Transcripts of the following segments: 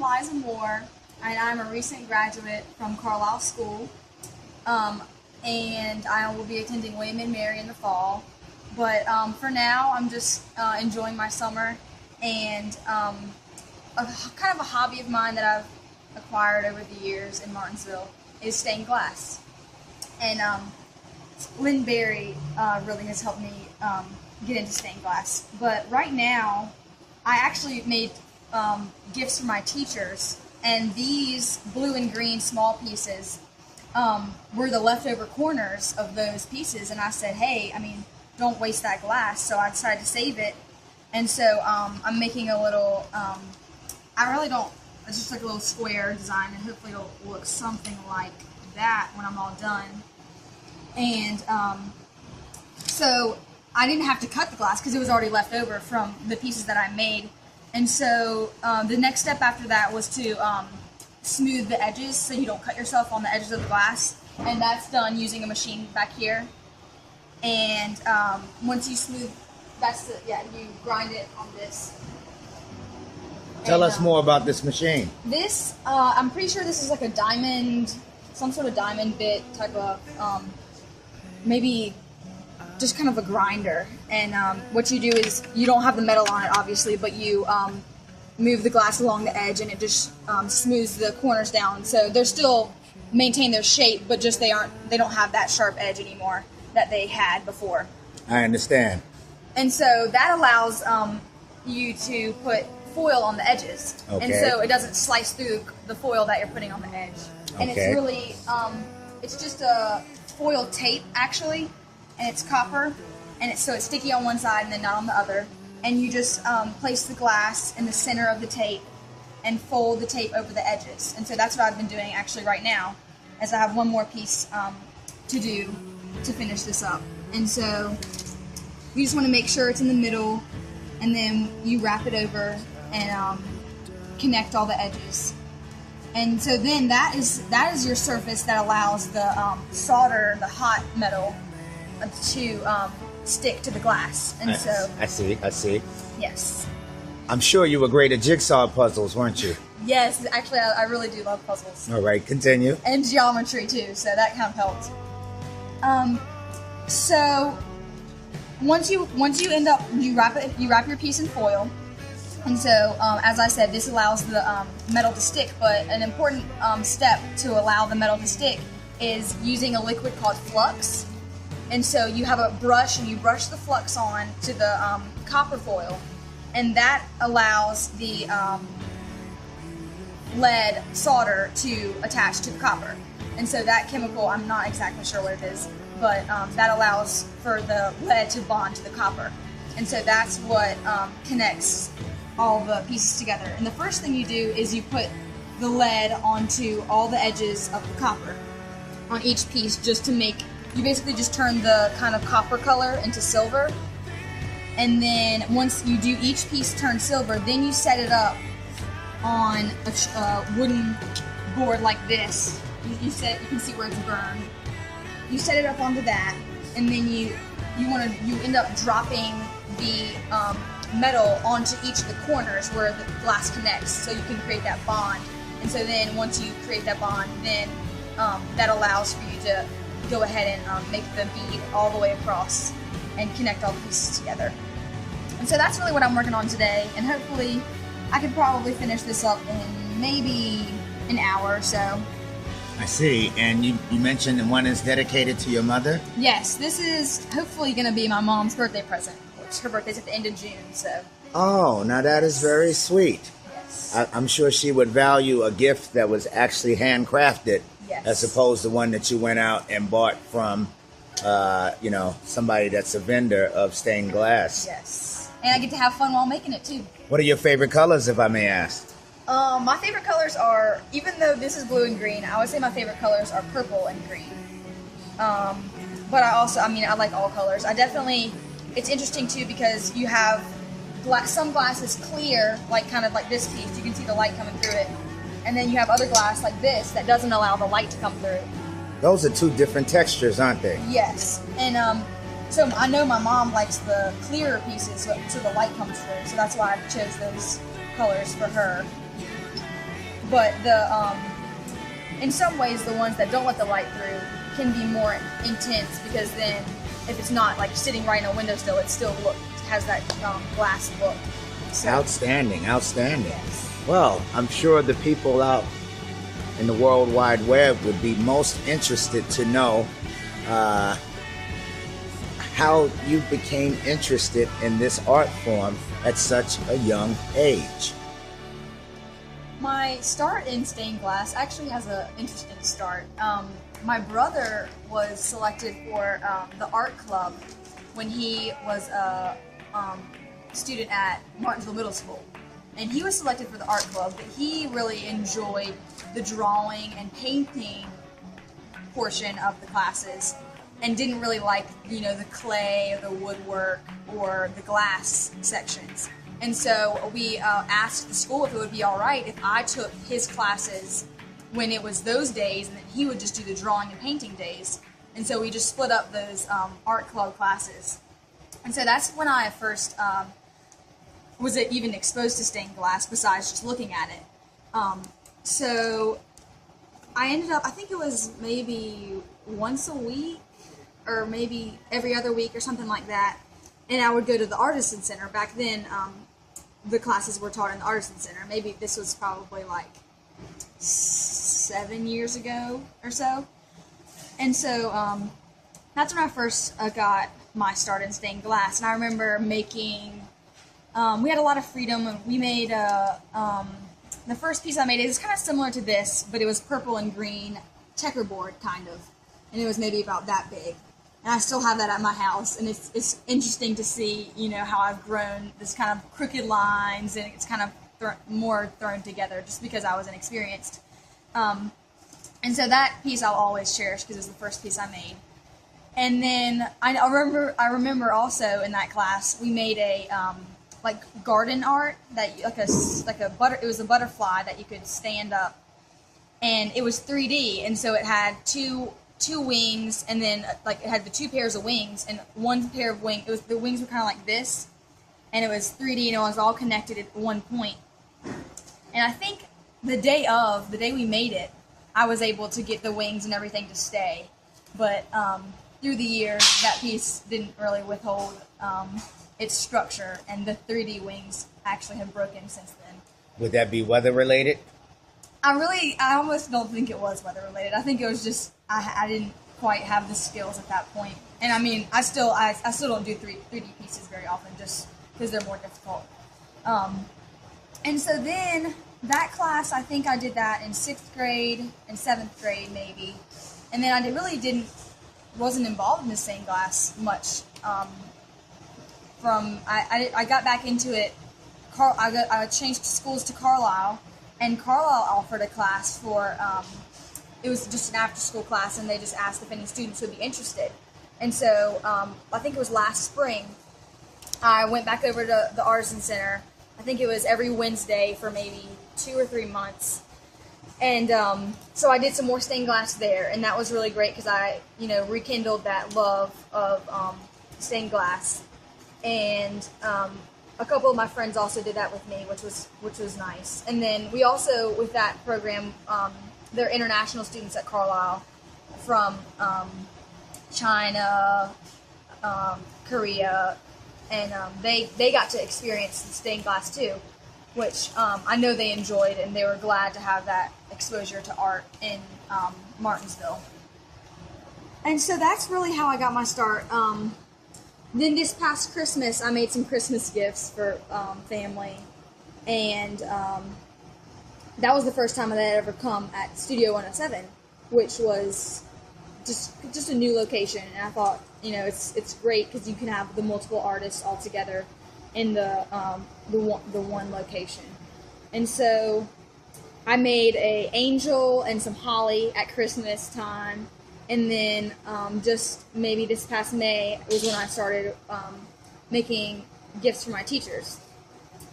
Liza Moore, and I'm a recent graduate from Carlisle School, and I will be attending William and Mary in the fall. But for now, I'm just enjoying my summer, and kind of a hobby of mine that I've acquired over the years in Martinsville is stained glass. And Lynn Berry really has helped me get into stained glass. But right now, I actually made gifts for my teachers, and these blue and green small pieces were the leftover corners of those pieces. And I said, hey, don't waste that glass. So I decided to save it. And so I'm making a little, it's just like a little square design, and hopefully it'll look something like that when I'm all done. And so I didn't have to cut the glass because it was already left over from the pieces that I made. And so the next step after that was to smooth the edges so you don't cut yourself on the edges of the glass. And that's done using a machine back here. And once you smooth, you grind it on this. Tell us more about this machine. This, I'm pretty sure this is like a diamond, some sort of diamond bit type of, maybe just kind of a grinder. And what you do is, you don't have the metal on it obviously, but you move the glass along the edge, and it just smooths the corners down. So they're still maintain their shape, but just they don't have that sharp edge anymore that they had before. I understand. And so that allows you to put foil on the edges. Okay. And so it doesn't slice through the foil that you're putting on the edge. And Okay. it's really, it's just a foil tape actually, and it's copper, and so it's sticky on one side and then not on the other. And you just place the glass in the center of the tape and fold the tape over the edges. And so that's what I've been doing actually right now, as I have one more piece to do to finish this up. And so you just want to make sure it's in the middle, and then you wrap it over and connect all the edges. And so then that is your surface that allows the solder, the hot metal, to stick to the glass. And so I see. yes. I'm sure you were great at jigsaw puzzles, weren't you? Yes, actually I really do love puzzles. All right, continue. And geometry too, so that kind of helped. So once you end up, you wrap your piece in foil. And so, as I said, this allows the metal to stick, but an important step to allow the metal to stick is using a liquid called flux. And so you have a brush, and you brush the flux on to the copper foil, and that allows the lead solder to attach to the copper. And so that chemical, I'm not exactly sure what it is, but that allows for the lead to bond to the copper. And so that's what connects all the pieces together. And the first thing you do is you put the lead onto all the edges of the copper on each piece, just to make, you basically just turn the kind of copper color into silver. And then once you do each piece turn silver, then you set it up on a wooden board like this. You can see where it's burned. You set it up onto that, and then you end up dropping the metal onto each of the corners where the glass connects, so you can create that bond. And so then once you create that bond, then that allows for you to go ahead and make the bead all the way across and connect all the pieces together. And so that's really what I'm working on today, and hopefully I could probably finish this up in maybe an hour or so. I see. And you mentioned one is dedicated to your mother? Yes, this is hopefully going to be my mom's birthday present, which her birthday's at the end of June, so. Oh, now that is very sweet. Yes. I'm sure she would value a gift that was actually handcrafted, Yes. as opposed to one that you went out and bought from, somebody that's a vendor of stained glass. Yes. And I get to have fun while making it too. What are your favorite colors, if I may ask? My favorite colors are, even though this is blue and green, I would say my favorite colors are purple and green. But I like all colors. It's interesting too, because you have some glass is clear, kind of like this piece. You can see the light coming through it. And then you have other glass like this that doesn't allow the light to come through. Those are two different textures, aren't they? Yes. And so I know my mom likes the clearer pieces so the light comes through. So that's why I chose those colors for her. but the in some ways the ones that don't let the light through can be more intense, because then if it's not like sitting right in a windowsill, it still has that glass look. So, Outstanding. yes. Well, I'm sure the people out in the World Wide Web would be most interested to know how you became interested in this art form at such a young age. My start in stained glass actually has an interesting start. My brother was selected for the art club when he was a student at Martinsville Middle School. And he was selected for the art club, but he really enjoyed the drawing and painting portion of the classes and didn't really like, the clay or the woodwork or the glass sections. And so we asked the school if it would be all right if I took his classes when it was those days, and then he would just do the drawing and painting days. And so we just split up those art club classes. And so that's when I first was even exposed to stained glass besides just looking at it. So I ended up, I think it was maybe once a week or maybe every other week or something like that. And I would go to the Artisan Center. Back then, the classes were taught in the Artisan Center. Maybe this was probably like 7 years ago or so. And so that's when I first got my start in stained glass. And I remember making, we had a lot of freedom. We made, the first piece I made, it was kind of similar to this, but it was purple and green checkerboard kind of. And it was maybe about that big. And I still have that at my house, and it's interesting to see, how I've grown this kind of crooked lines, and it's kind of more thrown together just because I was inexperienced. And so that piece I'll always cherish because it was the first piece I made. And then I remember also in that class we made a like garden art that it was a butterfly that you could stand up, and it was 3D, and so it had two wings, and then it had the two pairs of wings, and one pair of wings, the wings were kind of like this, and it was 3D, and it was all connected at one point. And I think the day we made it, I was able to get the wings and everything to stay, but through the years that piece didn't really withhold its structure, and the 3D wings actually have broken since then. Would that be weather related? I almost don't think it was weather related. I think it was just I didn't quite have the skills at that point. And I mean, I still don't do 3D pieces very often, just because they're more difficult. And so then that class, I think I did that in 6th grade and 7th grade maybe. And then I wasn't involved in the stained glass much. I got back into it. I changed schools to Carlisle, and Carlisle offered a class for, it was just an after-school class, and they just asked if any students would be interested. And so I think it was last spring, I went back over to the Artisan Center. I think it was every Wednesday for maybe 2 or 3 months. And so I did some more stained glass there, and that was really great because I, rekindled that love of stained glass. And a couple of my friends also did that with me, which was nice. And then we also, with that program, there are international students at Carlisle from China, Korea, and they got to experience stained glass too, which I know they enjoyed, and they were glad to have that exposure to art in Martinsville. And so that's really how I got my start. Then this past Christmas, I made some Christmas gifts for family, and that was the first time that I had ever come at Studio 107, which was just a new location. And I thought, it's great because you can have the multiple artists all together in the one location. And so I made a angel and some holly at Christmas time. And then just maybe this past May was when I started making gifts for my teachers.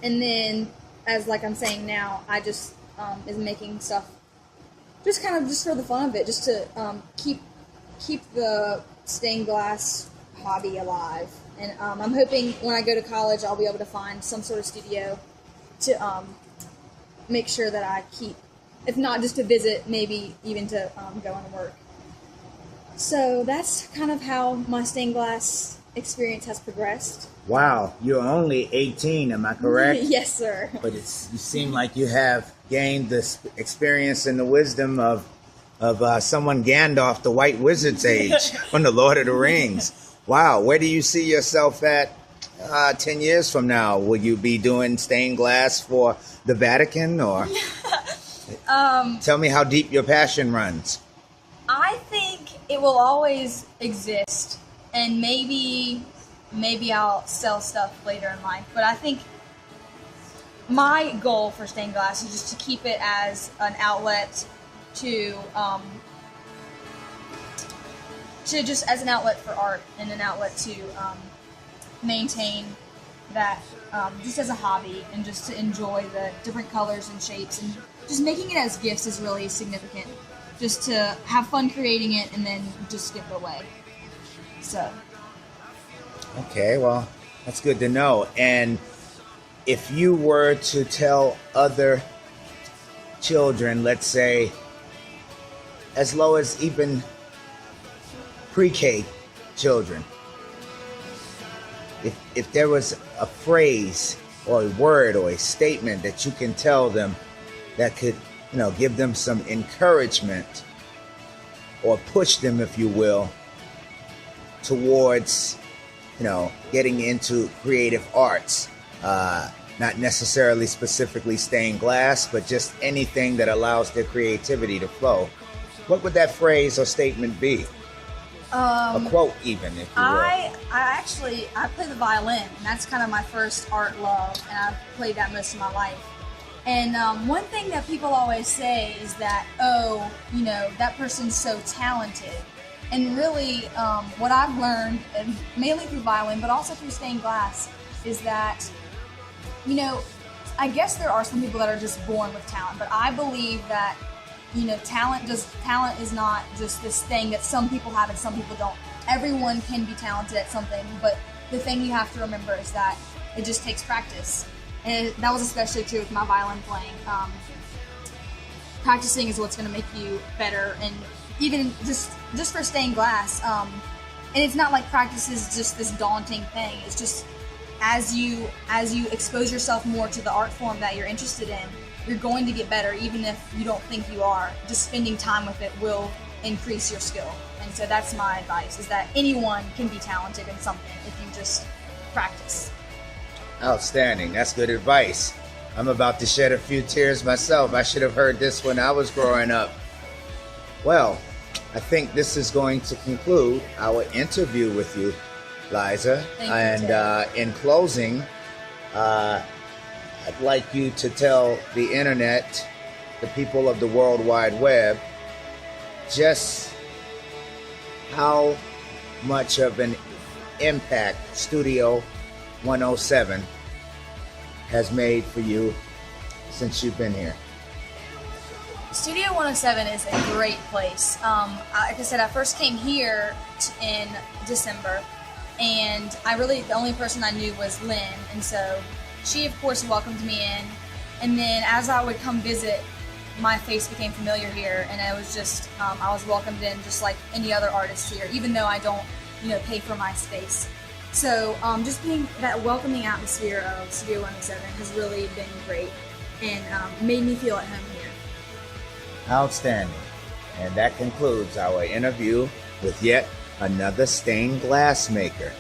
And then, as like I'm saying now, I just is making stuff just kind of just for the fun of it, just to keep the stained glass hobby alive. And I'm hoping when I go to college, I'll be able to find some sort of studio to make sure that I keep if not just to visit, maybe even to go and work. So that's kind of how my stained glass experience has progressed. Wow, you're only 18, am I correct? Yes, sir. But you seem like you have gained the experience and the wisdom of someone Gandalf, the White Wizard's age from the Lord of the Rings. Wow, where do you see yourself at 10 years from now? Will you be doing stained glass for the Vatican, or tell me how deep your passion runs? I think it will always exist, and maybe I'll sell stuff later in life. But I think my goal for stained glass is just to keep it as an outlet just as an outlet for art, and an outlet to maintain that just as a hobby, and just to enjoy the different colors and shapes, and just making it as gifts is really significant. Just to have fun creating it and then just give it away. So. Okay, well, that's good to know. And if you were to tell other children, let's say, as low as even pre-K children, if there was a phrase or a word or a statement that you can tell them that could, give them some encouragement, or push them, if you will, towards, getting into creative arts, not necessarily specifically stained glass, but just anything that allows their creativity to flow, what would that phrase or statement be? A quote, even, if you will. I play the violin, and that's kind of my first art love, and I've played that most of my life. And one thing that people always say is that, that person's so talented. And really, what I've learned, and mainly through violin, but also through stained glass, is that, I guess there are some people that are just born with talent, but I believe that, talent is not just this thing that some people have and some people don't. Everyone can be talented at something, but the thing you have to remember is that it just takes practice. And that was especially true with my violin playing. Practicing is what's going to make you better, and even just for stained glass. And it's not like practice is just this daunting thing. It's just as you expose yourself more to the art form that you're interested in, you're going to get better, even if you don't think you are. Just spending time with it will increase your skill. And so that's my advice: is that anyone can be talented in something if you just practice. Outstanding. That's good advice. I'm about to shed a few tears myself. I should have heard this when I was growing up. Well, I think this is going to conclude our interview with you, Liza. Thank you, in closing, I'd like you to tell the internet, the people of the World Wide Web, just how much of an impact Studio 107 has made for you since you've been here. Studio 107 is a great place. Like I said, I first came here in December, and the only person I knew was Lynn, and so she, of course, welcomed me in. And then as I would come visit, my face became familiar here, and I was welcomed in just like any other artist here, even though I don't, pay for my space. So just being that welcoming atmosphere of Studio 107 has really been great, and made me feel at home here. Outstanding. And that concludes our interview with yet another stained glass maker.